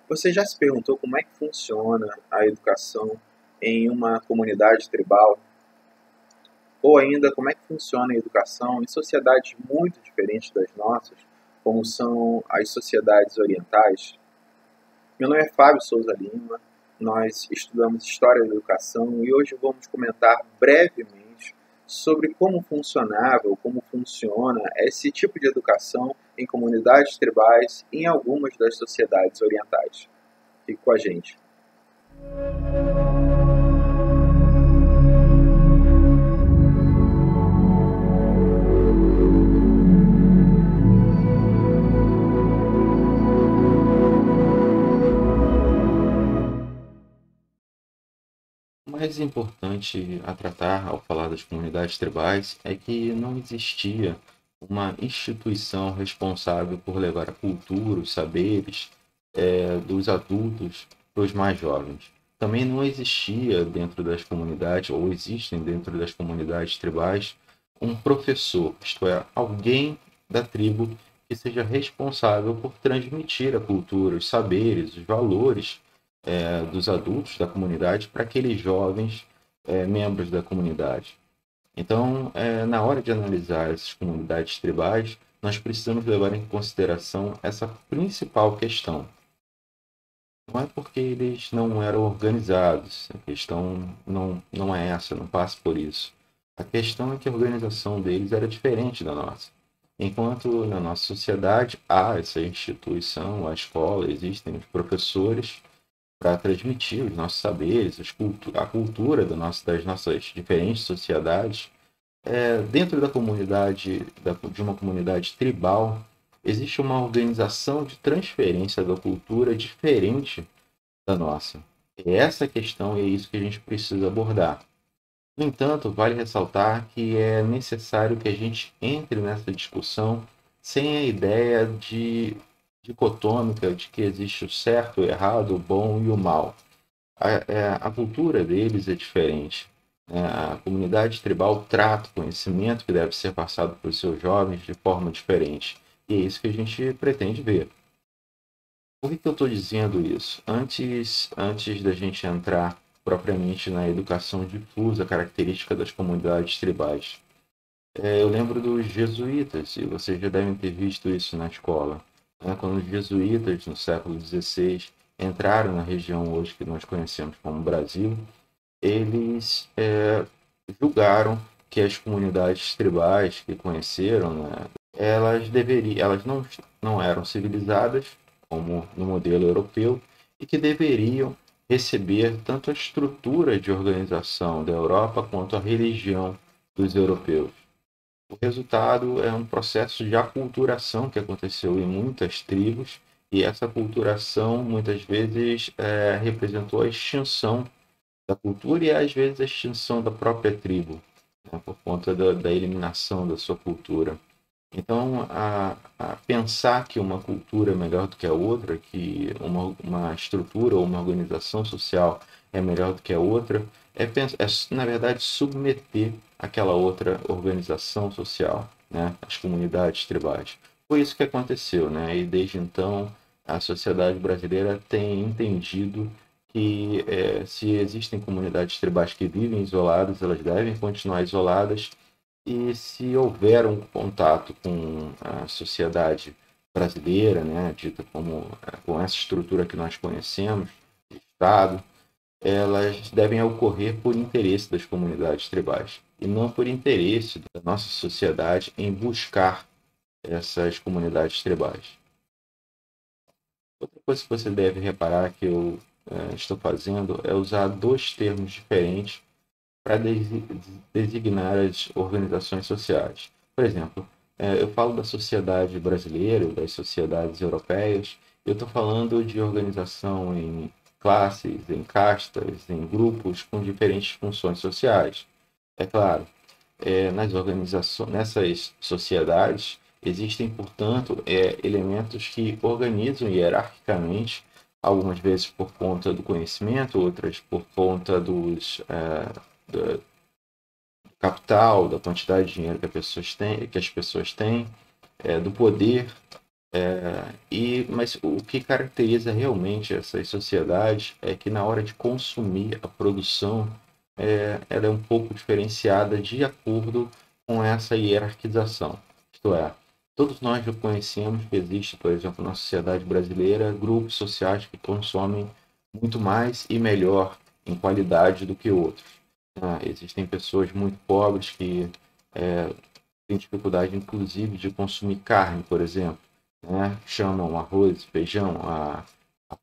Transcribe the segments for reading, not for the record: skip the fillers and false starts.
Você já se perguntou como é que funciona a educação em uma comunidade tribal? Ou ainda, como é que funciona a educação em sociedades muito diferentes das nossas, como são as sociedades orientais? Meu nome é Fábio Souza Lima, nós estudamos História da Educação e hoje vamos comentar brevemente sobre como funcionava ou como funciona esse tipo de educação em comunidades tribais e em algumas das sociedades orientais. Fique com a gente. O mais importante a tratar ao falar das comunidades tribais é que não existia uma instituição responsável por levar a cultura, os saberes dos adultos para os mais jovens. Também não existia dentro das comunidades, ou existem dentro das comunidades tribais, um professor, isto é, alguém da tribo que seja responsável por transmitir a cultura, os saberes, os valores dos adultos da comunidade para aqueles jovens membros da comunidade. Então, na hora de analisar essas comunidades tribais, nós precisamos levar em consideração essa principal questão. Não é porque eles não eram organizados, a questão não é essa, não passa por isso. A questão é que a organização deles era diferente da nossa. Enquanto na nossa sociedade há essa instituição, a escola, existem os professores, para transmitir os nossos saberes, a cultura das nossas diferentes sociedades. Dentro da comunidade, de uma comunidade tribal, existe uma organização de transferência da cultura diferente da nossa. É essa questão e é isso que a gente precisa abordar. No entanto, vale ressaltar que é necessário que a gente entre nessa discussão sem a ideia dicotômica de que existe o certo, o errado, o bom e o mal. A cultura deles é diferente. A comunidade tribal trata o conhecimento que deve ser passado para os seus jovens de forma diferente. E é isso que a gente pretende ver. Por que eu estou dizendo isso? Antes da gente entrar propriamente na educação difusa característica das comunidades tribais, eu lembro dos jesuítas, e vocês já devem ter visto isso na escola. Quando os jesuítas, no século XVI, entraram na região hoje que nós conhecemos como Brasil, eles julgaram que as comunidades tribais que conheceram, né, elas não eram civilizadas, como no modelo europeu, e que deveriam receber tanto a estrutura de organização da Europa quanto a religião dos europeus. O resultado é um processo de aculturação que aconteceu em muitas tribos, e essa aculturação muitas vezes representou a extinção da cultura e às vezes a extinção da própria tribo, né, por conta da eliminação da sua cultura. Então, a pensar que uma cultura é melhor do que a outra, que uma estrutura ou uma organização social é melhor do que a outra, na verdade, submeter aquela outra organização social, né, as comunidades tribais. Foi isso que aconteceu, né? E desde então, a sociedade brasileira tem entendido que se existem comunidades tribais que vivem isoladas, elas devem continuar isoladas, e se houver um contato com a sociedade brasileira, né, dita como com essa estrutura que nós conhecemos, de Estado, elas devem ocorrer por interesse das comunidades tribais e não por interesse da nossa sociedade em buscar essas comunidades tribais. Outra coisa que você deve reparar que eu estou fazendo é usar dois termos diferentes para designar as organizações sociais. Por exemplo, eu falo da sociedade brasileira, das sociedades europeias, eu estou falando de organização em classes, em castas, em grupos com diferentes funções sociais. É claro, nessas sociedades existem, portanto, elementos que organizam hierarquicamente, algumas vezes por conta do conhecimento, outras por conta do capital, da quantidade de dinheiro que as pessoas têm, do poder. Mas o que caracteriza realmente essas sociedades é que na hora de consumir a produção, ela é um pouco diferenciada de acordo com essa hierarquização. Isto é, todos nós reconhecemos que existe, por exemplo, na sociedade brasileira, grupos sociais que consomem muito mais e melhor em qualidade do que outros. Existem pessoas muito pobres que têm dificuldade, inclusive, de consumir carne, por exemplo, né? Chamam arroz, feijão, a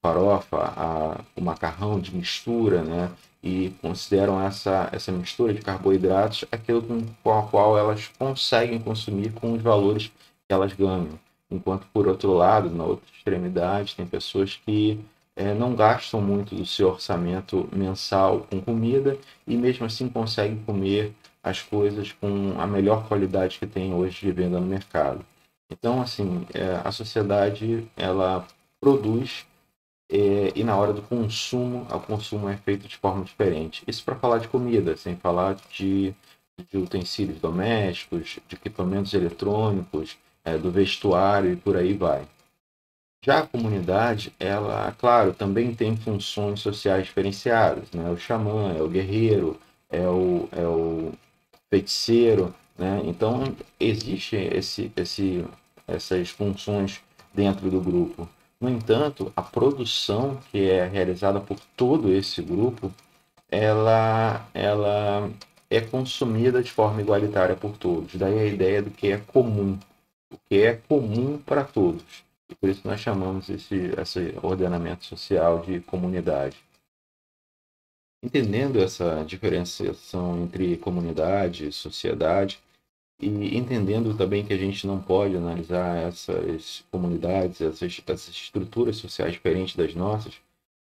farofa, o macarrão de mistura, né? E consideram essa mistura de carboidratos aquilo com a qual elas conseguem consumir com os valores que elas ganham. Enquanto, por outro lado, na outra extremidade, tem pessoas que não gastam muito do seu orçamento mensal com comida e mesmo assim conseguem comer as coisas com a melhor qualidade que tem hoje de venda no mercado. Então, assim, a sociedade ela produz e na hora do consumo, o consumo é feito de forma diferente. Isso para falar de comida, sem falar de utensílios domésticos, de equipamentos eletrônicos, do vestuário e por aí vai. Já a comunidade, ela, claro, também tem funções sociais diferenciadas, né? O xamã, é o guerreiro, é o feiticeiro, né? Então, existe essas funções dentro do grupo. No entanto, a produção que é realizada por todo esse grupo, ela é consumida de forma igualitária por todos. Daí a ideia do que é comum, o que é comum para todos. E por isso nós chamamos esse ordenamento social de comunidade. Entendendo essa diferenciação entre comunidade e sociedade, e entendendo também que a gente não pode analisar essas comunidades, essas estruturas sociais diferentes das nossas,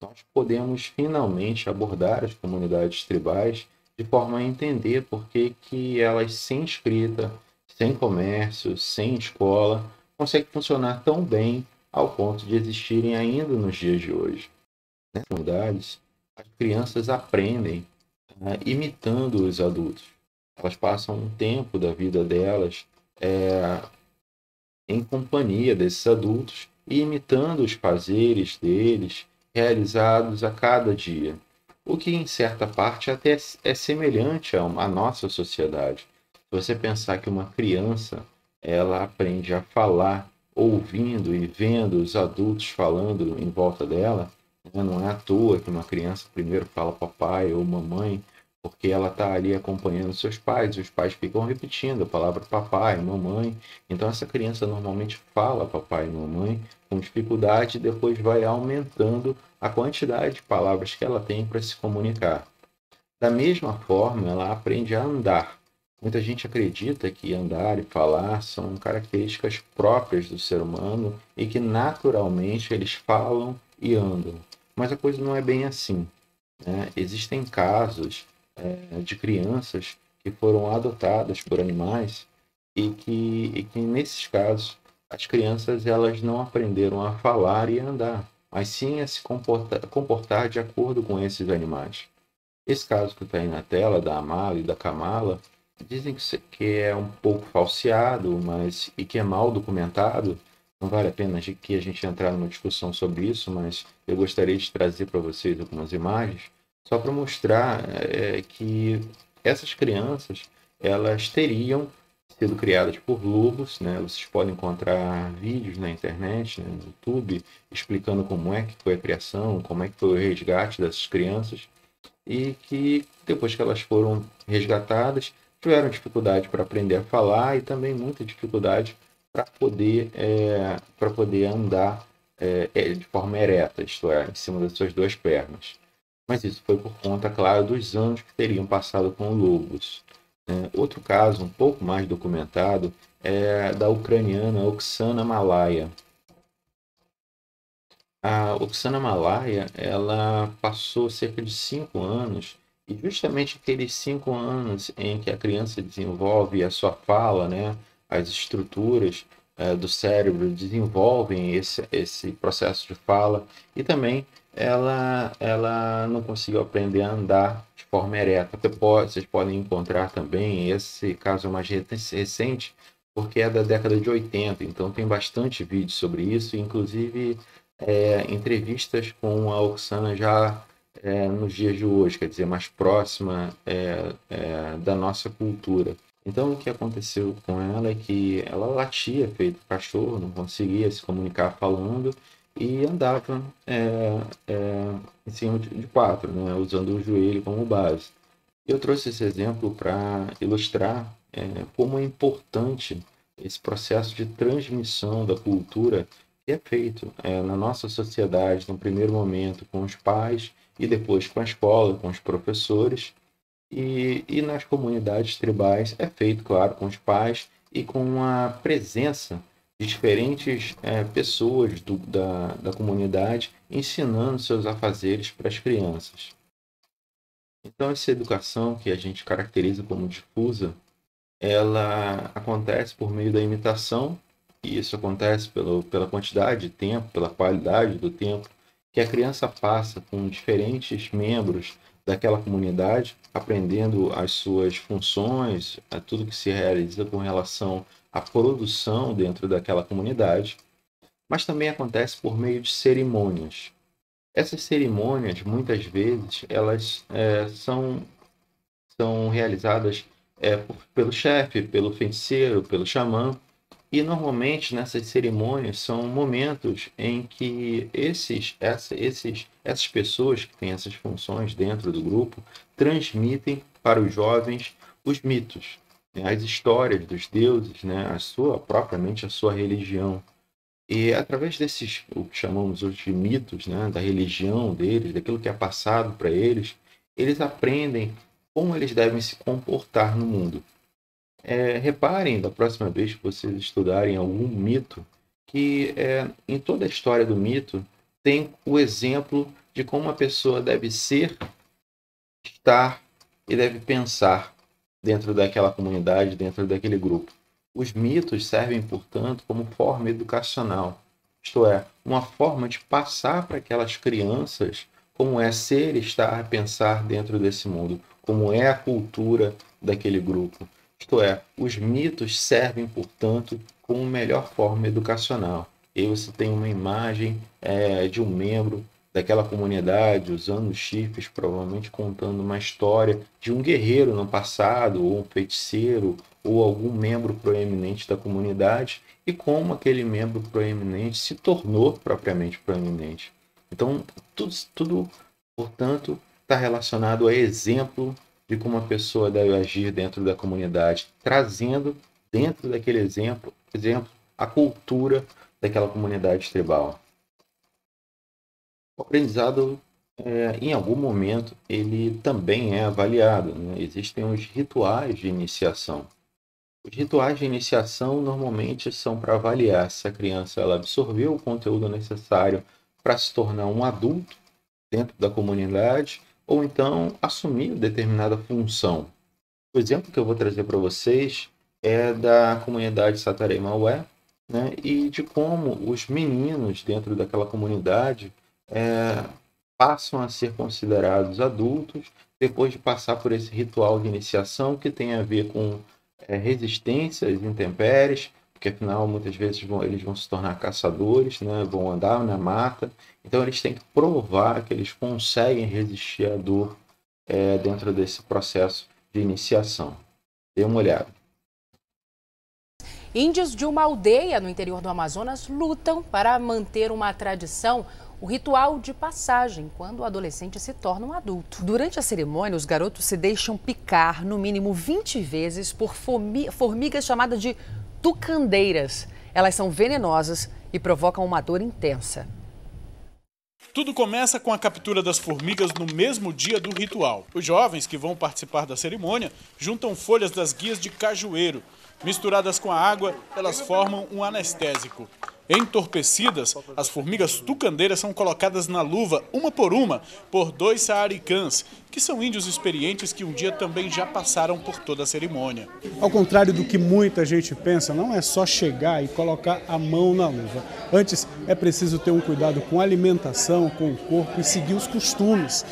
nós podemos finalmente abordar as comunidades tribais de forma a entender por que elas, sem escrita, sem comércio, sem escola, conseguem funcionar tão bem ao ponto de existirem ainda nos dias de hoje. Nessas comunidades, as crianças aprendem, imitando os adultos. Elas passam um tempo da vida delas é, em companhia desses adultos e imitando os fazeres deles, realizados a cada dia. O que, em certa parte, até é semelhante à nossa sociedade. Se você pensar que uma criança ela aprende a falar ouvindo e vendo os adultos falando em volta dela, né? Não é à toa que uma criança primeiro fala papai ou mamãe, porque ela está ali acompanhando seus pais, e os pais ficam repetindo a palavra papai, mamãe. Então essa criança normalmente fala papai e mamãe com dificuldade e depois vai aumentando a quantidade de palavras que ela tem para se comunicar. Da mesma forma, ela aprende a andar. Muita gente acredita que andar e falar são características próprias do ser humano e que naturalmente eles falam e andam. Mas a coisa não é bem assim, né? Existem casos de crianças que foram adotadas por animais e que nesses casos as crianças elas não aprenderam a falar e a andar, mas sim a se comportar de acordo com esses animais. Esse caso que está aí na tela, da Amala e da Kamala, dizem que é um pouco falseado, e que é mal documentado. Não vale a pena que a gente entrar numa discussão sobre isso, mas eu gostaria de trazer para vocês algumas imagens, só para mostrar que essas crianças elas teriam sido criadas por lobos, né? Vocês podem encontrar vídeos na internet, né, no YouTube, explicando como é que foi a criação, como é que foi o resgate dessas crianças e que depois que elas foram resgatadas, tiveram dificuldade para aprender a falar e também muita dificuldade para poder andar de forma ereta, isto é, em cima das suas duas pernas. Mas isso foi por conta, claro, dos anos que teriam passado com lobos. Outro caso, um pouco mais documentado, é da ucraniana Oksana Malaya. A Oksana Malaya, ela passou cerca de 5 anos, e justamente aqueles 5 anos em que a criança desenvolve a sua fala, né, as estruturas do cérebro desenvolvem esse processo de fala, e também ela não conseguiu aprender a andar de forma ereta. Vocês podem encontrar também, esse caso mais recente, porque é da década de 80, então tem bastante vídeo sobre isso, inclusive entrevistas com a Oksana já nos dias de hoje, quer dizer, mais próxima da nossa cultura. Então, o que aconteceu com ela é que ela latia feito cachorro, não conseguia se comunicar falando e andava em cima de quatro, né, usando o joelho como base. Eu trouxe esse exemplo para ilustrar como é importante esse processo de transmissão da cultura que é feito na nossa sociedade, no primeiro momento com os pais e depois com a escola, com os professores, e nas comunidades tribais é feito, claro, com os pais e com a presença de diferentes pessoas da comunidade ensinando seus afazeres para as crianças. Então, essa educação que a gente caracteriza como difusa, ela acontece por meio da imitação, e isso acontece pela quantidade de tempo, pela qualidade do tempo que a criança passa com diferentes membros daquela comunidade, aprendendo as suas funções, a tudo que se realiza com relação à produção dentro daquela comunidade, mas também acontece por meio de cerimônias. Essas cerimônias, muitas vezes, elas são realizadas pelo chefe, pelo feiticeiro, pelo xamã, e normalmente nessas cerimônias são momentos em que essas pessoas que têm essas funções dentro do grupo transmitem para os jovens os mitos, né, as histórias dos deuses, né, propriamente a sua religião. E através desses, o que chamamos hoje de mitos, né, da religião deles, daquilo que é passado para eles, eles aprendem como eles devem se comportar no mundo. Reparem, da próxima vez que vocês estudarem algum mito, que em toda a história do mito tem o exemplo de como a pessoa deve ser, estar e deve pensar dentro daquela comunidade, dentro daquele grupo. Os mitos servem, portanto, como forma educacional, isto é, uma forma de passar para aquelas crianças como é ser, estar, pensar dentro desse mundo, como é a cultura daquele grupo. Isto é, os mitos servem, portanto, como melhor forma educacional. E você tem uma imagem de um membro daquela comunidade usando chifres, provavelmente contando uma história de um guerreiro no passado, ou um feiticeiro, ou algum membro proeminente da comunidade, e como aquele membro proeminente se tornou propriamente proeminente. Então, tudo portanto, está relacionado a exemplo de como a pessoa deve agir dentro da comunidade, trazendo dentro daquele exemplo, a cultura daquela comunidade tribal. O aprendizado, em algum momento, ele também é avaliado, né? Existem os rituais de iniciação. Os rituais de iniciação normalmente são para avaliar se a criança ela absorveu o conteúdo necessário para se tornar um adulto dentro da comunidade ou então assumir determinada função. O exemplo que eu vou trazer para vocês é da comunidade Satarei Maué, né, e de como os meninos dentro daquela comunidade passam a ser considerados adultos depois de passar por esse ritual de iniciação que tem a ver com resistência às intempéries, porque afinal muitas vezes eles vão se tornar caçadores, né, vão andar na mata, então eles têm que provar que eles conseguem resistir à dor dentro desse processo de iniciação. Dê uma olhada. Índios de uma aldeia no interior do Amazonas lutam para manter uma tradição, o ritual de passagem, quando o adolescente se torna um adulto. Durante a cerimônia, os garotos se deixam picar no mínimo 20 vezes por formigas chamadas de tucandeiras. Elas são venenosas e provocam uma dor intensa. Tudo começa com a captura das formigas no mesmo dia do ritual. Os jovens que vão participar da cerimônia juntam folhas das guias de cajueiro. Misturadas com a água, elas formam um anestésico. Entorpecidas, as formigas tucandeiras são colocadas na luva, uma por 2 saaricãs, que são índios experientes que um dia também já passaram por toda a cerimônia. Ao contrário do que muita gente pensa, não é só chegar e colocar a mão na luva. Antes, é preciso ter um cuidado com a alimentação, com o corpo e seguir os costumes.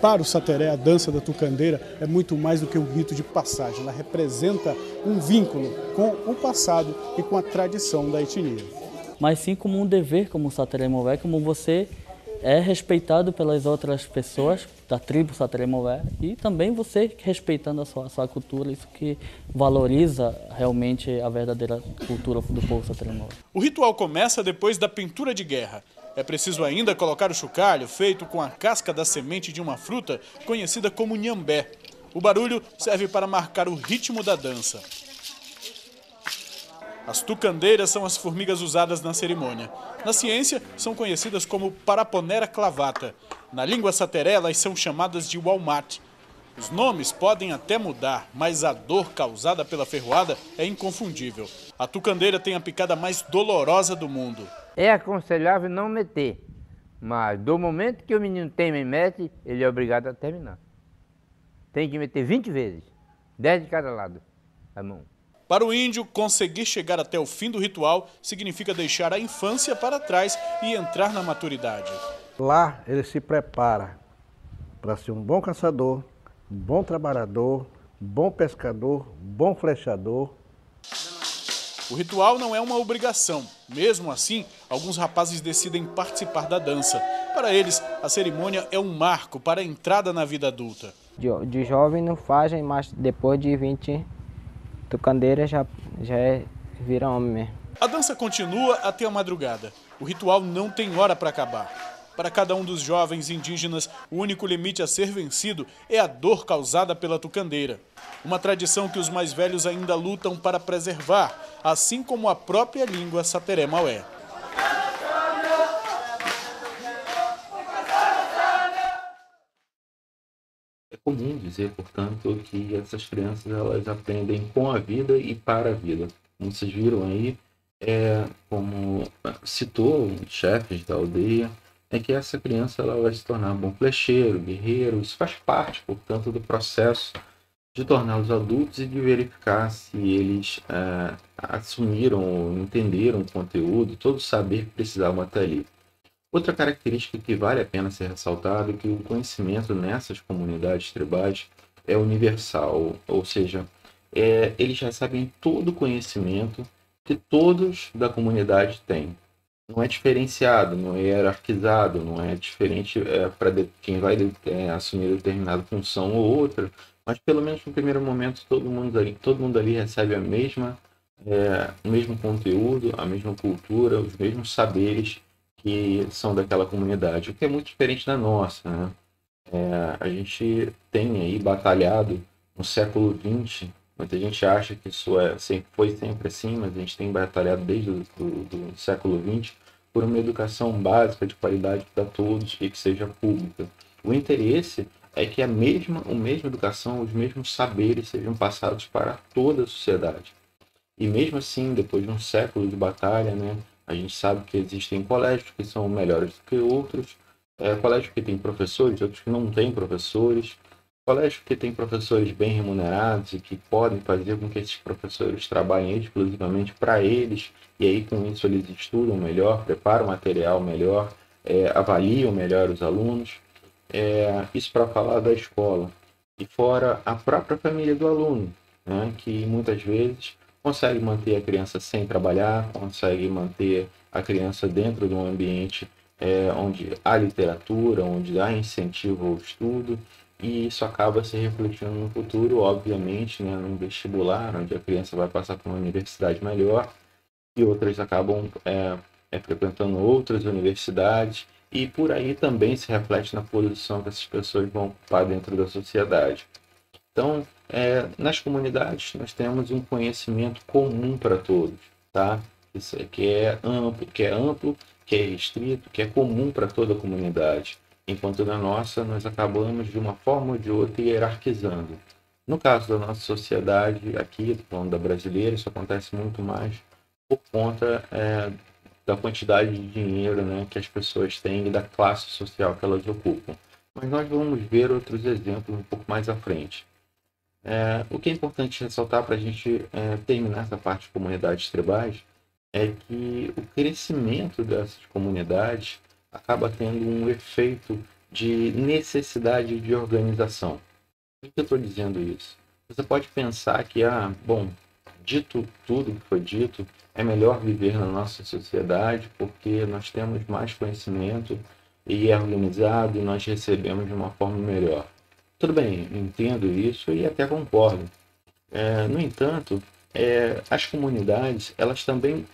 Para o Sateré, a dança da tucandeira é muito mais do que um rito de passagem. Ela representa um vínculo com o passado e com a tradição da etnia. Mas sim como um dever, como o Sateré Mové, como você é respeitado pelas outras pessoas da tribo Sateré Mové e também você respeitando a sua cultura, isso que valoriza realmente a verdadeira cultura do povo Sateré Mové. O ritual começa depois da pintura de guerra. É preciso ainda colocar o chocalho feito com a casca da semente de uma fruta conhecida como nhambé. O barulho serve para marcar o ritmo da dança. As tucandeiras são as formigas usadas na cerimônia. Na ciência, são conhecidas como Paraponera clavata. Na língua sateré, elas são chamadas de walmat. Os nomes podem até mudar, mas a dor causada pela ferroada é inconfundível. A tucandeira tem a picada mais dolorosa do mundo. É aconselhável não meter, mas do momento que o menino tem e mete, ele é obrigado a terminar. Tem que meter 20 vezes, 10 de cada lado da mão. Para o índio, conseguir chegar até o fim do ritual significa deixar a infância para trás e entrar na maturidade. Lá ele se prepara para ser um bom caçador, um bom trabalhador, um bom pescador, um bom flechador. O ritual não é uma obrigação. Mesmo assim, alguns rapazes decidem participar da dança. Para eles, a cerimônia é um marco para a entrada na vida adulta. De jovem não fazem, mas depois de 20 tucandeiras já vira homem mesmo. A dança continua até a madrugada. O ritual não tem hora para acabar. Para cada um dos jovens indígenas, o único limite a ser vencido é a dor causada pela tucandeira. Uma tradição que os mais velhos ainda lutam para preservar, assim como a própria língua Sateré Maué. É comum dizer, portanto, que essas crianças elas aprendem com a vida e para a vida. Como vocês viram aí, como citou um chefes da aldeia, é que essa criança ela vai se tornar um bom flecheiro, guerreiro. Isso faz parte, portanto, do processo de torná-los adultos e de verificar se eles assumiram ou entenderam o conteúdo, todo o saber que precisavam até ali. Outra característica que vale a pena ser ressaltada é que o conhecimento nessas comunidades tribais é universal, ou seja, eles recebem todo o conhecimento que todos da comunidade têm. Não é diferenciado, não é hierarquizado, não é diferente para quem vai assumir determinada função ou outra, mas pelo menos no primeiro momento todo mundo ali recebe o mesmo conteúdo, a mesma cultura, os mesmos saberes que são daquela comunidade, o que é muito diferente da nossa, né? A gente tem aí batalhado no século XX, muita gente acha que isso foi sempre assim, mas a gente tem batalhado desde o século XX por uma educação básica de qualidade para todos e que seja pública. O interesse é que a mesma educação, os mesmos saberes sejam passados para toda a sociedade. E mesmo assim, depois de um século de batalha, né, a gente sabe que existem colégios que são melhores do que outros, colégios que têm professores, outros que não têm professores, colégios que têm professores bem remunerados e que podem fazer com que esses professores trabalhem exclusivamente para eles, e aí com isso eles estudam melhor, preparam material melhor, avaliam melhor os alunos. Isso para falar da escola. E fora a própria família do aluno, né, que muitas vezes consegue manter a criança sem trabalhar, consegue manter a criança dentro de um ambiente onde há literatura, onde há incentivo ao estudo, e isso acaba se refletindo no futuro, obviamente, né, no vestibular, onde a criança vai passar por uma universidade melhor, e outras acabam frequentando outras universidades, e por aí também se reflete na posição que essas pessoas vão ocupar dentro da sociedade. Então, nas comunidades, nós temos um conhecimento comum para todos, tá? Isso que é amplo, que é restrito, que é comum para toda a comunidade. Enquanto na nossa, nós acabamos, de uma forma ou de outra, hierarquizando. No caso da nossa sociedade, aqui, falando da brasileira, isso acontece muito mais por conta da quantidade de dinheiro, né, que as pessoas têm e da classe social que elas ocupam. Mas nós vamos ver outros exemplos um pouco mais à frente. O que é importante ressaltar para a gente terminar essa parte de comunidades tribais é que o crescimento dessas comunidades acaba tendo um efeito de necessidade de organização. Por que eu estou dizendo isso? Você pode pensar que, dito tudo que foi dito, é melhor viver na nossa sociedade porque nós temos mais conhecimento e é organizado e nós recebemos de uma forma melhor. Tudo bem, entendo isso e até concordo. No entanto, as comunidades, elas também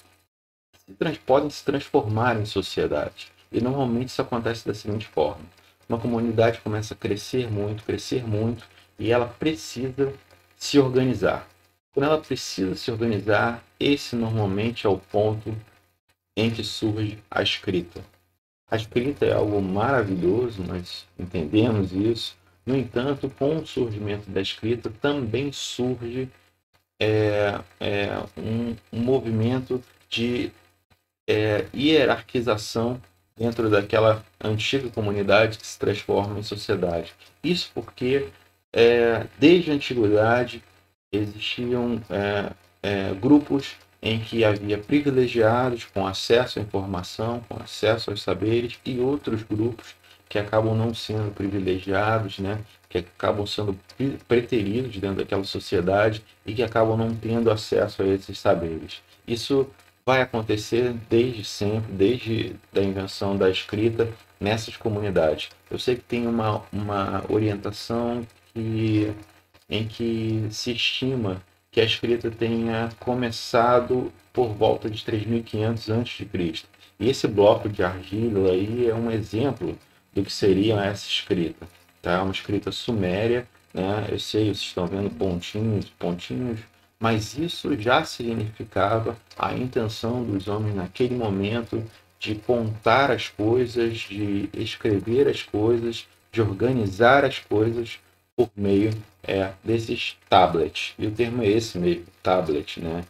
podem se transformar em sociedade. E normalmente isso acontece da seguinte forma. Uma comunidade começa a crescer muito, e ela precisa se organizar. Quando ela precisa se organizar, esse normalmente é o ponto em que surge a escrita. A escrita é algo maravilhoso, nós entendemos isso. No entanto, com o surgimento da escrita, também surge um movimento de hierarquização dentro daquela antiga comunidade que se transforma em sociedade. Isso porque, desde a antiguidade, existiam grupos em que havia privilegiados com acesso à informação, com acesso aos saberes, e outros grupos que acabam não sendo privilegiados, né? Que acabam sendo preteridos dentro daquela sociedade e que acabam não tendo acesso a esses saberes. Isso vai acontecer desde sempre, desde a invenção da escrita nessas comunidades. Eu sei que tem uma orientação em que se estima que a escrita tenha começado por volta de 3.500 a.C. E esse bloco de argila aí é um exemplo do que seria essa escrita. Tá? Uma escrita suméria, né? Eu sei, vocês estão vendo pontinhos, mas isso já significava a intenção dos homens naquele momento de contar as coisas, de escrever as coisas, de organizar as coisas por meio desses tablets. E o termo é esse mesmo, tablet, né?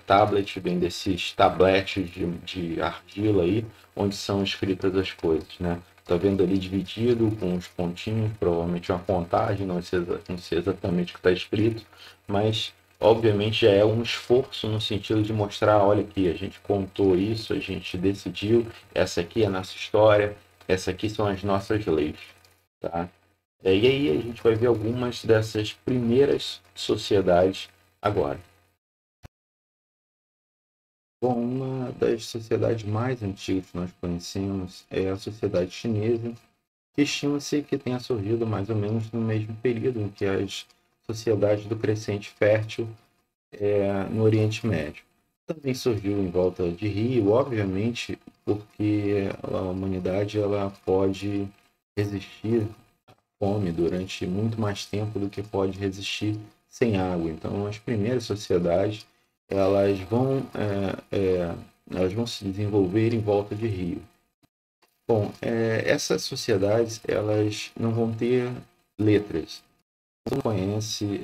Tablet vem desses tabletes de argila aí, onde são escritas as coisas, né? Tá vendo ali dividido com os pontinhos, provavelmente uma contagem, não sei exatamente o que está escrito, mas obviamente já é um esforço no sentido de mostrar, olha aqui, a gente contou isso, a gente decidiu, essa aqui é a nossa história, essa aqui são as nossas leis, tá? E aí a gente vai ver algumas dessas primeiras sociedades agora. Bom, uma das sociedades mais antigas que nós conhecemos é a sociedade chinesa, que estima-se que tenha surgido mais ou menos no mesmo período em que as sociedades do Crescente Fértil no Oriente Médio. Também surgiu em volta de rio, obviamente, porque a humanidade ela pode resistir à fome durante muito mais tempo do que pode resistir sem água. Então, as primeiras sociedades elas vão se desenvolver em volta de rio. Bom, essas sociedades elas não vão ter letras. Você não conhece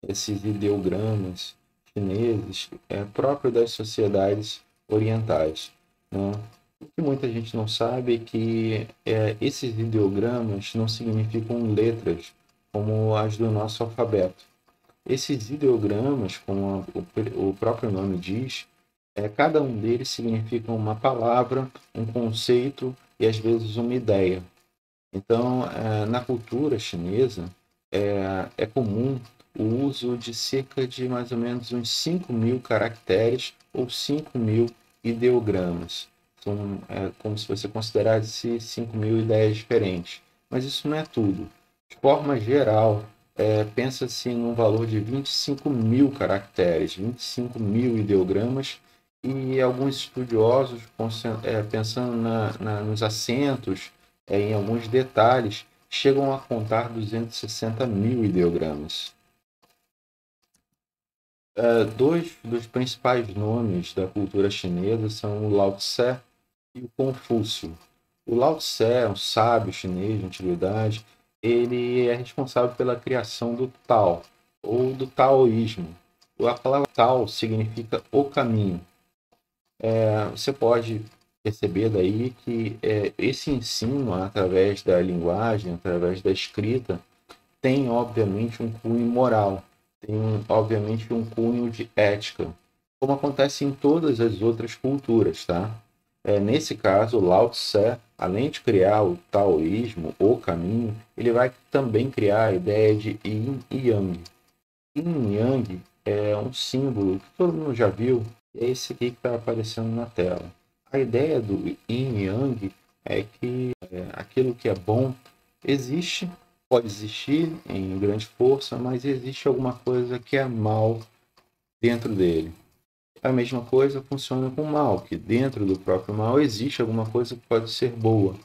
esses ideogramas chineses próprios das sociedades orientais, né? O que muita gente não sabe é que esses ideogramas não significam letras como as do nosso alfabeto. Esses ideogramas, como o próprio nome diz, cada um deles significa uma palavra, um conceito e às vezes uma ideia. Então, na cultura chinesa, é comum o uso de cerca de mais ou menos uns 5.000 caracteres ou 5.000 ideogramas. São como se você considerasse 5.000 ideias diferentes. Mas isso não é tudo. De forma geral, pensa-se num valor de 25.000 caracteres, 25.000 ideogramas, e alguns estudiosos, pensando nos acentos, em alguns detalhes, chegam a contar 260.000 ideogramas. Dois dos principais nomes da cultura chinesa são o Lao Tse e o Confúcio. O Lao Tse é um sábio chinês de antiguidade. Ele é responsável pela criação do Tao, ou do taoísmo. A palavra Tao significa o caminho. Você pode perceber daí que esse ensino, através da linguagem, através da escrita, tem, obviamente, um cunho moral, tem, obviamente, um cunho de ética, como acontece em todas as outras culturas, tá? Nesse caso, Lao Tse, além de criar o taoísmo, o caminho, ele vai também criar a ideia de Yin e Yang. Yin e Yang é um símbolo que todo mundo já viu, é esse aqui que está aparecendo na tela. A ideia do Yin e Yang é que aquilo que é bom existe, pode existir em grande força, mas existe alguma coisa que é mal dentro dele. A mesma coisa funciona com o mal, que dentro do próprio mal existe alguma coisa que pode ser boa.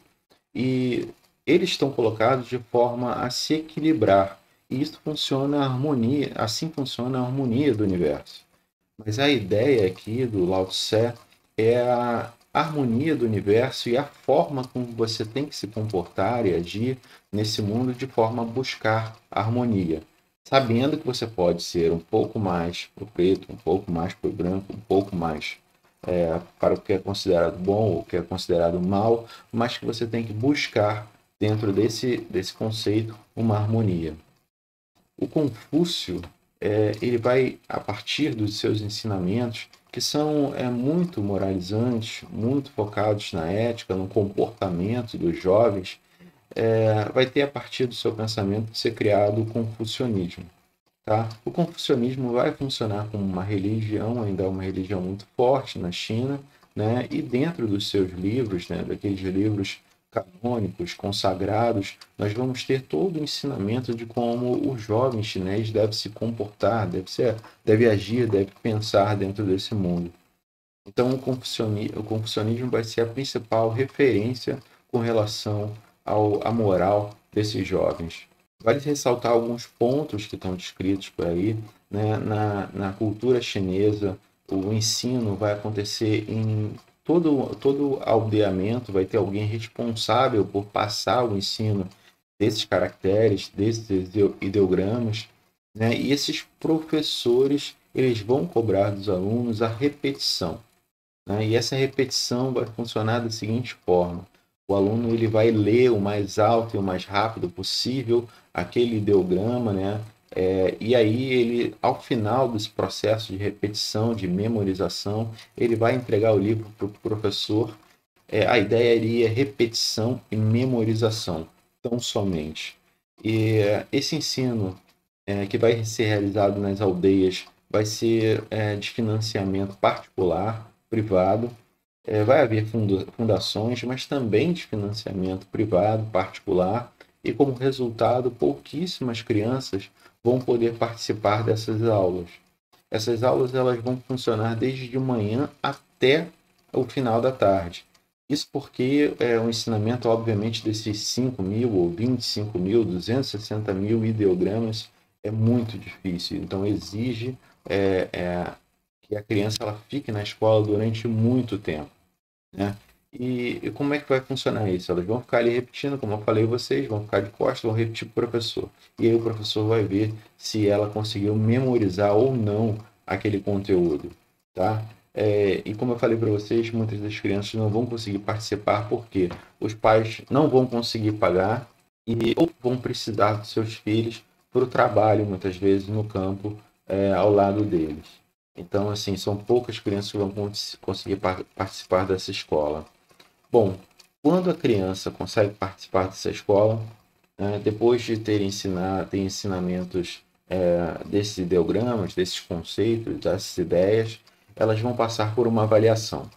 E eles estão colocados de forma a se equilibrar. E isso funciona a harmonia, assim funciona a harmonia do universo. Mas a ideia aqui do Lao Tse é a harmonia do universo e a forma como você tem que se comportar e agir nesse mundo de forma a buscar harmonia. Sabendo que você pode ser um pouco mais para o preto, um pouco mais para o branco, um pouco mais para o que é considerado bom ou o que é considerado mal, mas que você tem que buscar dentro desse conceito uma harmonia. O Confúcio, ele vai, a partir dos seus ensinamentos, que são muito moralizantes, muito focados na ética, no comportamento dos jovens, vai ter a partir do seu pensamento ser criado o confucionismo. Tá? O confucionismo vai funcionar como uma religião, ainda é uma religião muito forte na China, né? E dentro dos seus livros, né, daqueles livros canônicos, consagrados, nós vamos ter todo o ensinamento de como o jovem chinês deve se comportar, deve agir, deve pensar dentro desse mundo. Então, o confucionismo vai ser a principal referência com relação à moral desses jovens. Vale ressaltar alguns pontos que estão descritos por aí, né? Na cultura chinesa, o ensino vai acontecer em todo aldeamento, vai ter alguém responsável por passar o ensino desses caracteres, desses ideogramas, né? E esses professores, eles vão cobrar dos alunos a repetição, né? E essa repetição vai funcionar da seguinte forma: o aluno ele vai ler o mais alto e o mais rápido possível aquele ideograma, né? E aí ele, ao final desse processo de repetição, de memorização, ele vai entregar o livro para o professor. A ideia seria repetição e memorização, tão somente. E esse ensino que vai ser realizado nas aldeias vai ser de financiamento particular, privado. Vai haver fundações, mas também de financiamento privado, particular, e como resultado, pouquíssimas crianças vão poder participar dessas aulas. Essas aulas elas vão funcionar desde de manhã até o final da tarde. Isso porque o ensinamento, obviamente, desses 5.000 ou 25.000, 260.000 ideogramas é muito difícil. Então, exige que a criança ela fique na escola durante muito tempo, né? E como é que vai funcionar isso? Elas vão ficar ali repetindo, como eu falei a vocês, vão ficar de costas, vão repetir para o professor. E aí o professor vai ver se ela conseguiu memorizar ou não aquele conteúdo, tá? E como eu falei para vocês, muitas das crianças não vão conseguir participar porque os pais não vão conseguir pagar ou vão precisar dos seus filhos para o trabalho, muitas vezes, no campo, ao lado deles. Então, assim, são poucas crianças que vão conseguir participar dessa escola. Bom, quando a criança consegue participar dessa escola, depois de ter ensinamentos desses ideogramas, desses conceitos, dessas ideias, elas vão passar por uma avaliação.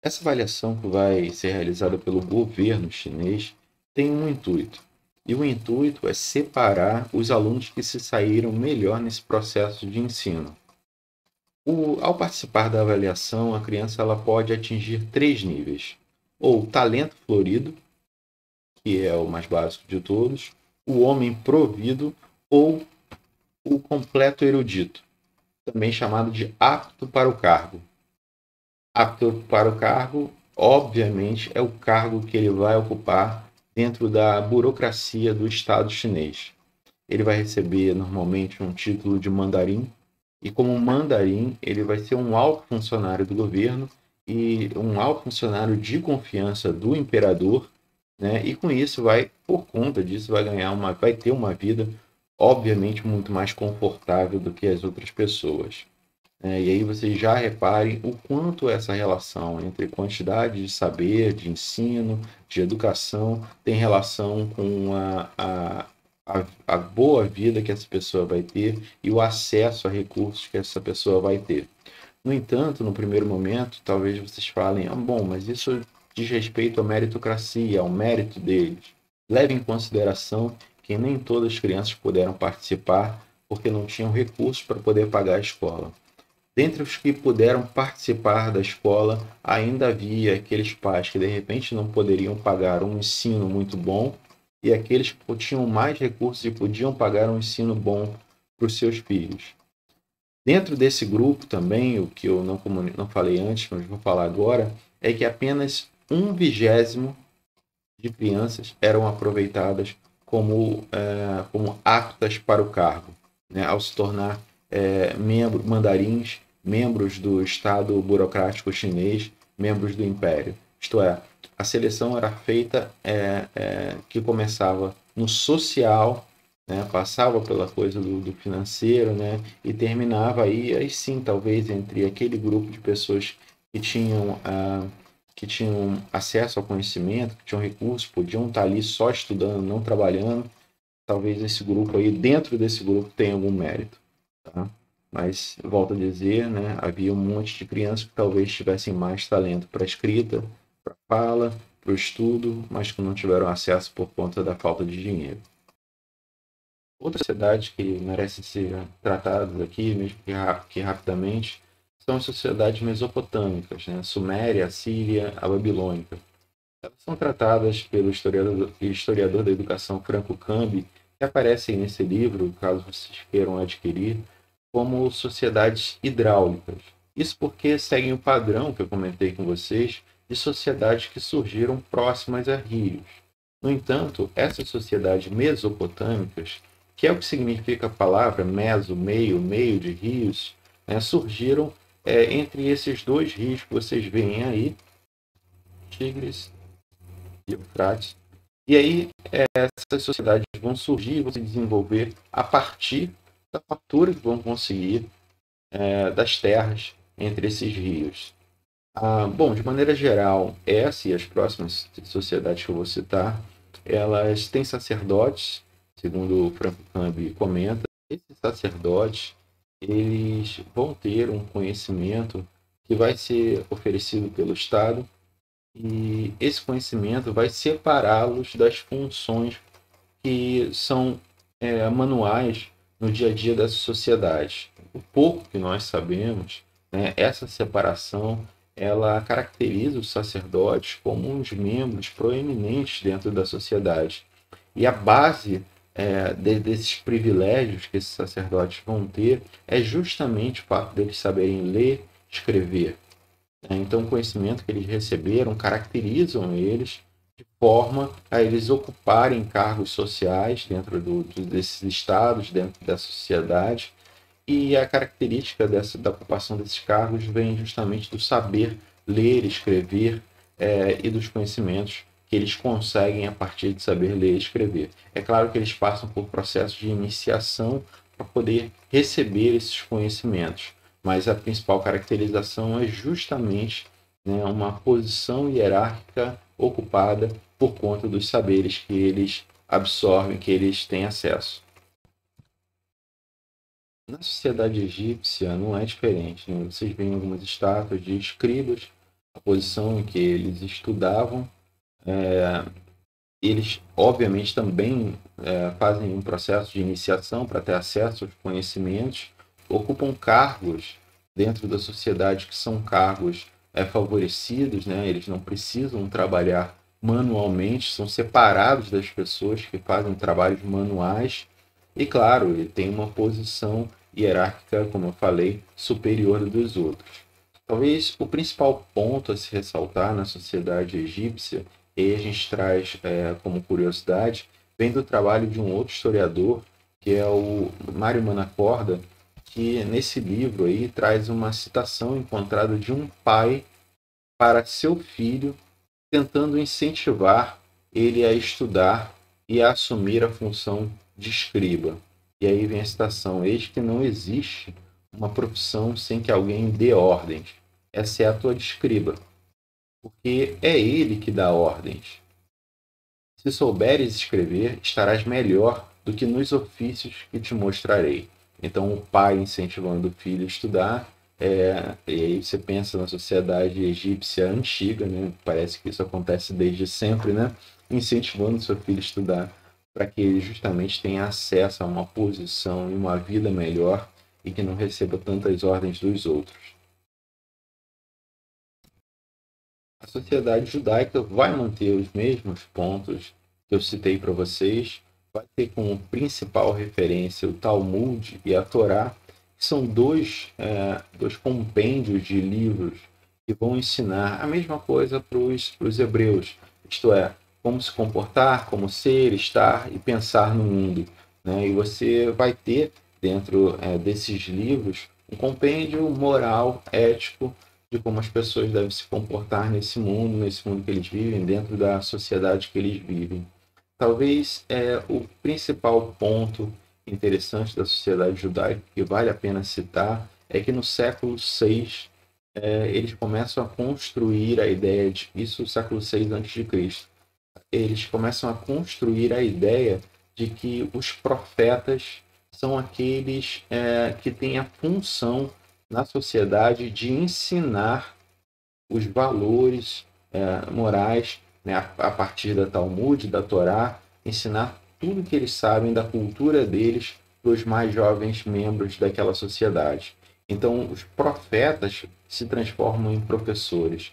Essa avaliação que vai ser realizada pelo governo chinês tem um intuito. E o intuito é separar os alunos que se saíram melhor nesse processo de ensino. Ao participar da avaliação, a criança ela pode atingir 3 níveis. Ou talento florido, que é o mais básico de todos, o homem provido ou o completo erudito, também chamado de apto para o cargo. Apto para o cargo, obviamente, é o cargo que ele vai ocupar dentro da burocracia do Estado chinês. Ele vai receber normalmente um título de mandarim, e como mandarim, ele vai ser um alto funcionário do governo e um alto funcionário de confiança do imperador, né? E com isso por conta disso, vai ter uma vida, obviamente, muito mais confortável do que as outras pessoas. E aí vocês já reparem o quanto essa relação entre quantidade de saber, de ensino, de educação, tem relação com a boa vida que essa pessoa vai ter e o acesso a recursos que essa pessoa vai ter. No entanto, no primeiro momento, talvez vocês falem, bom, mas isso diz respeito à meritocracia, ao mérito deles. Leve em consideração que nem todas as crianças puderam participar porque não tinham recursos para poder pagar a escola. Dentre os que puderam participar da escola, ainda havia aqueles pais que de repente não poderiam pagar um ensino muito bom e aqueles que tinham mais recursos e podiam pagar um ensino bom para os seus filhos. Dentro desse grupo também, o que eu não falei antes, mas vou falar agora, é que apenas 1/20 de crianças eram aproveitadas como aptas para o cargo, né, ao se tornar mandarins, membros do Estado burocrático chinês, membros do Império. Isto é, a seleção era feita que começava no social, né, passava pela coisa do financeiro, né, e terminava aí sim, talvez, entre aquele grupo de pessoas que tinham acesso ao conhecimento, que tinham recursos, podiam estar ali só estudando, não trabalhando. Talvez esse grupo aí, dentro desse grupo, tenha algum mérito. Tá? Mas, volto a dizer, né, havia um monte de crianças que talvez tivessem mais talento para a escrita, para a fala, para o estudo, mas que não tiveram acesso por conta da falta de dinheiro. Outras sociedades que merecem ser tratadas aqui, mesmo que rapidamente, são as sociedades mesopotâmicas, né? Suméria, Assíria, a Babilônica. Elas são tratadas pelo historiador da educação Franco Cambi, que aparecem nesse livro, caso vocês queiram adquirir, como sociedades hidráulicas. Isso porque seguem o padrão que eu comentei com vocês de sociedades que surgiram próximas a rios. No entanto, essas sociedades mesopotâmicas, que é o que significa a palavra meso, meio de rios, né, surgiram entre esses dois rios que vocês veem aí, Tigres e Eufrates. E aí essas sociedades vão surgir e vão se desenvolver a partir da fartura que vão conseguir das terras entre esses rios. Bom, de maneira geral, essa e as próximas sociedades que eu vou citar, elas têm sacerdotes, segundo o Franco Cambi comenta. Esses sacerdotes, eles vão ter um conhecimento que vai ser oferecido pelo Estado e esse conhecimento vai separá-los das funções que são manuais no dia a dia dessa sociedade. O pouco que nós sabemos, né, essa separação, ela caracteriza os sacerdotes como uns membros proeminentes dentro da sociedade. E a base desses privilégios que esses sacerdotes vão ter é justamente o fato deles saberem ler, escrever. Então, o conhecimento que eles receberam caracterizam eles de forma a eles ocuparem cargos sociais dentro desses estados, dentro da sociedade. E a característica da ocupação desses cargos vem justamente do saber ler, escrever e dos conhecimentos que eles conseguem a partir de saber ler e escrever. É claro que eles passam por processos de iniciação para poder receber esses conhecimentos, mas a principal caracterização é justamente, né, uma posição hierárquica ocupada por conta dos saberes que eles absorvem, que eles têm acesso. Na sociedade egípcia não é diferente, né? Vocês veem algumas estátuas de escribas, a posição em que eles estudavam. Eles, obviamente, também fazem um processo de iniciação para ter acesso aos conhecimentos, ocupam cargos dentro da sociedade que são cargos favorecidos, né? Eles não precisam trabalhar manualmente, são separados das pessoas que fazem trabalhos manuais e, claro, ele tem uma posição hierárquica, como eu falei, superior dos outros. Talvez o principal ponto a se ressaltar na sociedade egípcia, e a gente traz como curiosidade, vem do trabalho de um outro historiador, que é o Mário Manacorda, que nesse livro aí traz uma citação encontrada de um pai para seu filho, tentando incentivar ele a estudar e a assumir a função de escriba. E aí vem a citação: eis que não existe uma profissão sem que alguém dê ordens, exceto a de escriba, porque é ele que dá ordens. Se souberes escrever, estarás melhor do que nos ofícios que te mostrarei. Então, o pai incentivando o filho a estudar, e aí você pensa na sociedade egípcia antiga, né? Parece que isso acontece desde sempre, né? Incentivando seu filho a estudar para que ele justamente tenha acesso a uma posição e uma vida melhor e que não receba tantas ordens dos outros. A sociedade judaica vai manter os mesmos pontos que eu citei para vocês, vai ter como principal referência o Talmud e a Torá, que são dois compêndios de livros que vão ensinar a mesma coisa para os hebreus, isto é, como se comportar, como ser, estar e pensar no mundo, né? E você vai ter dentro desses livros um compêndio moral, ético, de como as pessoas devem se comportar nesse mundo que eles vivem, dentro da sociedade que eles vivem. Talvez o principal ponto interessante da sociedade judaica, que vale a pena citar, é que no século VI eles começam a construir a ideia de... Isso, século VI a.C. Eles começam a construir a ideia de que os profetas são aqueles que têm a função na sociedade de ensinar os valores morais, né, a partir da Talmud, da Torá, ensinar tudo que eles sabem da cultura deles para os mais jovens membros daquela sociedade. Então, os profetas se transformam em professores.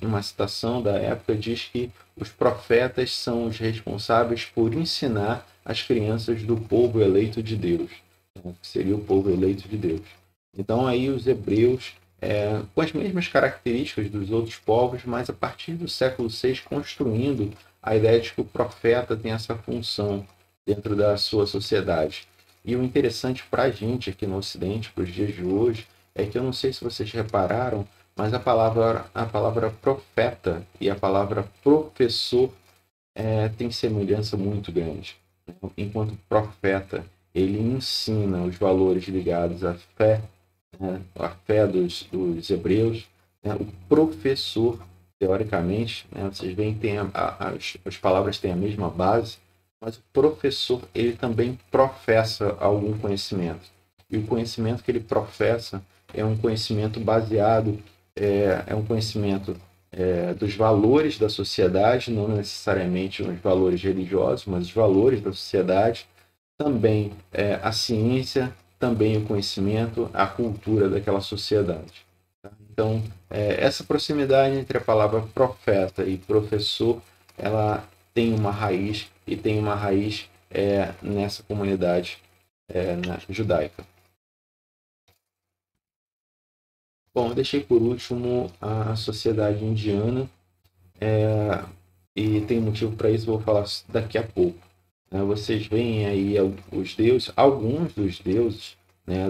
Uma citação da época diz que os profetas são os responsáveis por ensinar as crianças do povo eleito de Deus, né, que seria o povo eleito de Deus. Então, aí os hebreus, com as mesmas características dos outros povos, mas a partir do século VI, construindo a ideia de que o profeta tem essa função dentro da sua sociedade. E o interessante para a gente aqui no Ocidente, para os dias de hoje, é que eu não sei se vocês repararam, mas a palavra profeta e a palavra professor tem semelhança muito grande. Enquanto profeta, ele ensina os valores ligados à fé, a fé dos hebreus, né? O professor, teoricamente, né? Vocês veem que as palavras têm a mesma base, mas o professor ele também professa algum conhecimento. E o conhecimento que ele professa é um conhecimento baseado, é um conhecimento dos valores da sociedade, não necessariamente nos valores religiosos, mas os valores da sociedade, também a ciência, também o conhecimento, a cultura daquela sociedade. Então, essa proximidade entre a palavra profeta e professor, ela tem uma raiz, e tem uma raiz nessa comunidade judaica. Bom, eu deixei por último a sociedade indiana, e tem motivo para isso, vou falar daqui a pouco. Vocês veem aí os deuses, alguns dos deuses, né,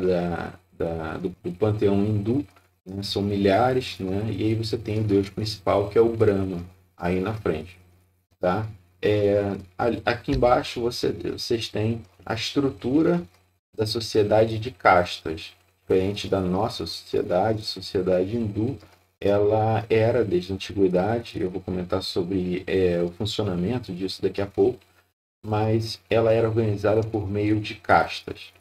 do panteão hindu, né, são milhares, né, e aí você tem o deus principal, que é o Brahma, aí na frente. Tá? Aqui embaixo vocês têm a estrutura da sociedade de castas. Diferente da nossa sociedade hindu, ela era desde a antiguidade, eu vou comentar sobre o funcionamento disso daqui a pouco, mas ela era organizada por meio de castas.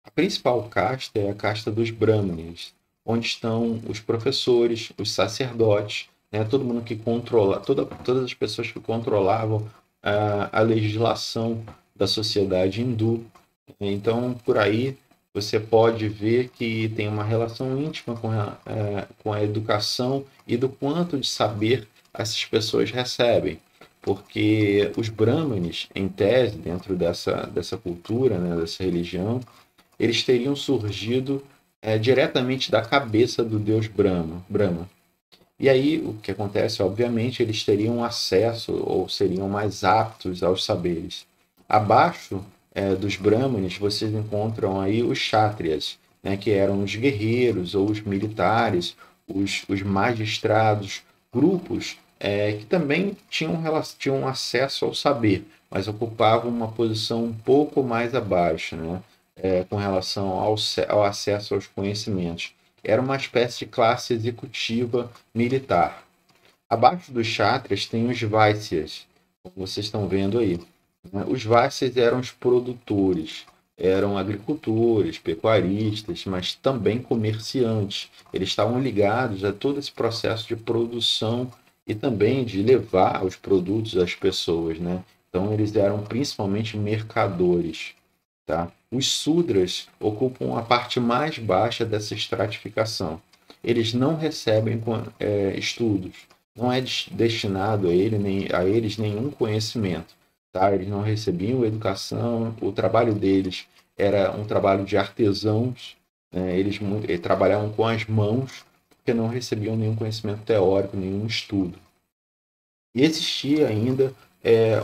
A principal casta é a casta dos Brahmanes, onde estão os professores, os sacerdotes, né, todo mundo que controla, todas as pessoas que controlavam a legislação da sociedade hindu. Então, por aí, você pode ver que tem uma relação íntima com a educação e do quanto de saber essas pessoas recebem. Porque os Brahmanes, em tese, dentro dessa cultura, né, dessa religião, eles teriam surgido diretamente da cabeça do deus Brahma. E aí, o que acontece, obviamente, eles teriam acesso ou seriam mais aptos aos saberes. Abaixo dos Brahmanes, vocês encontram aí os Kshatriyas, né, que eram os guerreiros ou os militares, os magistrados, grupos que também tinham acesso ao saber, mas ocupavam uma posição um pouco mais abaixo, né? com relação ao acesso aos conhecimentos. Era uma espécie de classe executiva militar. Abaixo dos Kshatriyas tem os Vaisyas, como vocês estão vendo aí. Os Vaisyas eram os produtores, eram agricultores, pecuaristas, mas também comerciantes. Eles estavam ligados a todo esse processo de produção e também de levar os produtos às pessoas, né? Então, eles eram principalmente mercadores, tá? Os Sudras ocupam a parte mais baixa dessa estratificação. Eles não recebem estudos, não é destinado a eles nenhum conhecimento, tá? Eles não recebiam educação, o trabalho deles era um trabalho de artesãos, né? Eles trabalhavam com as mãos, porque não recebiam nenhum conhecimento teórico, nenhum estudo. E existia ainda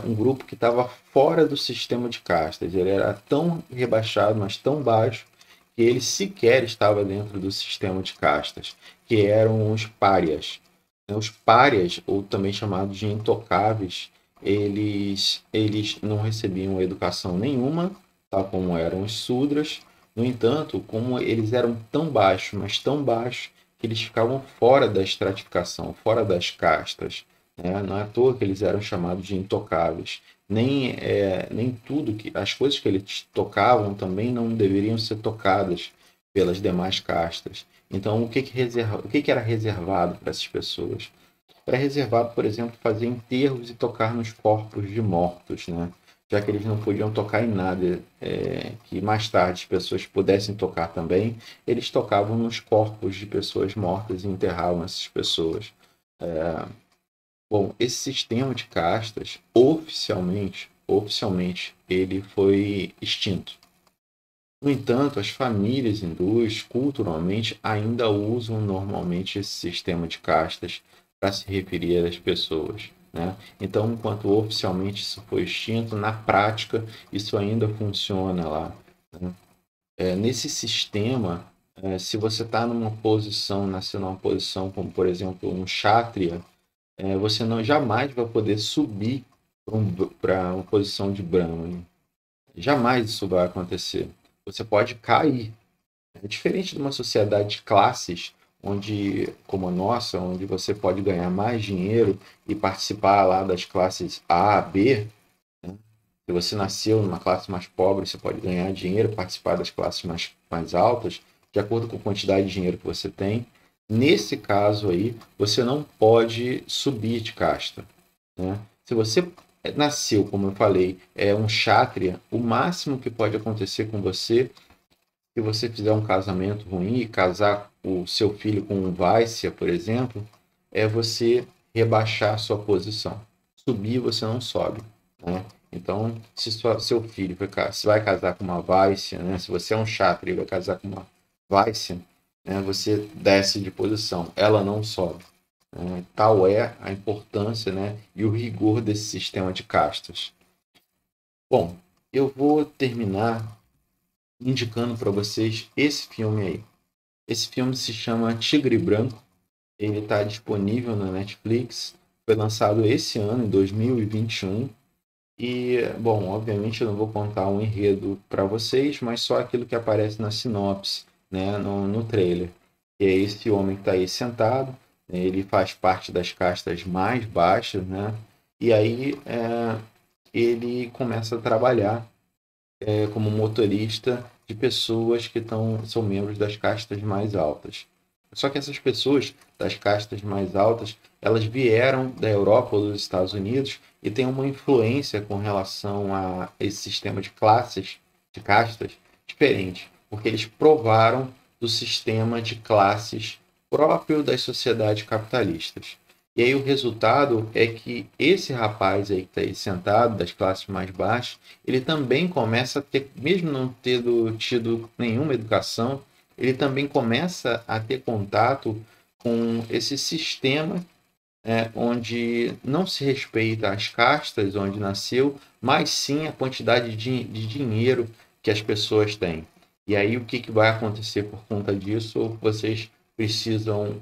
um grupo que estava fora do sistema de castas. Ele era tão rebaixado, mas tão baixo, que ele sequer estava dentro do sistema de castas, que eram os párias. Os párias, ou também chamados de intocáveis, eles não recebiam educação nenhuma, tal como eram os Sudras. No entanto, como eles eram tão baixos, mas tão baixos, que eles ficavam fora da estratificação, fora das castas. Não é à toa que eles eram chamados de intocáveis. Nem tudo as coisas que eles tocavam também não deveriam ser tocadas pelas demais castas. Então, o que era reservado para essas pessoas? Era reservado, por exemplo, fazer enterros e tocar nos corpos de mortos, né? Já que eles não podiam tocar em nada que mais tarde as pessoas pudessem tocar também, eles tocavam nos corpos de pessoas mortas e enterravam essas pessoas. Bom, esse sistema de castas, oficialmente, ele foi extinto. No entanto, as famílias hindus, culturalmente, ainda usam normalmente esse sistema de castas para se referir às pessoas, né? Então, enquanto oficialmente isso foi extinto, na prática, isso ainda funciona lá, né? Nesse sistema, se você está nasceu numa posição como, por exemplo, um Kshatriya, você jamais vai poder subir para uma posição de Brahmana. Jamais isso vai acontecer. Você pode cair. É diferente de uma sociedade de classes, como a nossa, onde você pode ganhar mais dinheiro e participar lá das classes A, B. Né? Se você nasceu numa classe mais pobre, você pode ganhar dinheiro e participar das classes mais altas, de acordo com a quantidade de dinheiro que você tem. Nesse caso aí, você não pode subir de casta, né? Se você nasceu, como eu falei, um Kshatriya, o máximo que pode acontecer com você, se você fizer um casamento ruim e casar o seu filho com um Vaisya, por exemplo, é você rebaixar a sua posição. Subir, você não sobe, né? Então, se seu filho vai casar com uma Vaisya, né? Se você é um Kshatriya e vai casar com uma Vaisya, você desce de posição, ela não sobe. Tal é a importância, né, e o rigor desse sistema de castas. Bom, eu vou terminar indicando para vocês esse filme aí. Esse filme se chama Tigre Branco. Ele está disponível na Netflix. Foi lançado esse ano, em 2021. E, bom, obviamente eu não vou contar um enredo para vocês, mas só aquilo que aparece na sinopse, né, no trailer. E é esse homem que está aí sentado, ele faz parte das castas mais baixas, né? E aí ele começa a trabalhar como motorista de pessoas que são membros das castas mais altas. Só que essas pessoas das castas mais altas, elas vieram da Europa ou dos Estados Unidos e têm uma influência com relação a esse sistema de classes, de castas, diferente, porque eles provaram do sistema de classes próprio das sociedades capitalistas. E aí o resultado é que esse rapaz aí que está aí sentado, das classes mais baixas, ele também começa a ter, mesmo não tendo tido nenhuma educação, ele também começa a ter contato com esse sistema onde não se respeita as castas onde nasceu, mas sim a quantidade de dinheiro que as pessoas têm. E aí o que vai acontecer por conta disso? Vocês precisam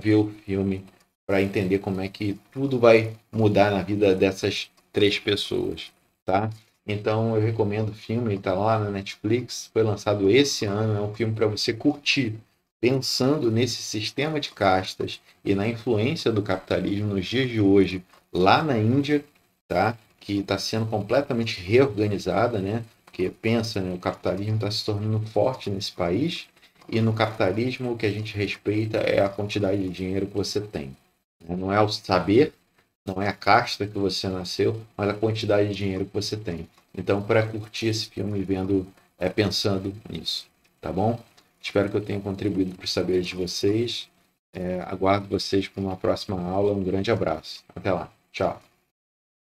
ver o filme para entender como é que tudo vai mudar na vida dessas três pessoas, tá? Então eu recomendo o filme, ele está lá na Netflix, foi lançado esse ano, é um filme para você curtir, pensando nesse sistema de castas e na influência do capitalismo nos dias de hoje, lá na Índia, tá? Que está sendo completamente reorganizada, né? Porque pensa, né? O capitalismo está se tornando forte nesse país, e no capitalismo o que a gente respeita é a quantidade de dinheiro que você tem. Não é o saber, não é a casta que você nasceu, mas a quantidade de dinheiro que você tem. Então, para curtir esse filme vendo, pensando nisso, tá bom? Espero que eu tenha contribuído para os saberes de vocês. Aguardo vocês para uma próxima aula. Um grande abraço. Até lá. Tchau.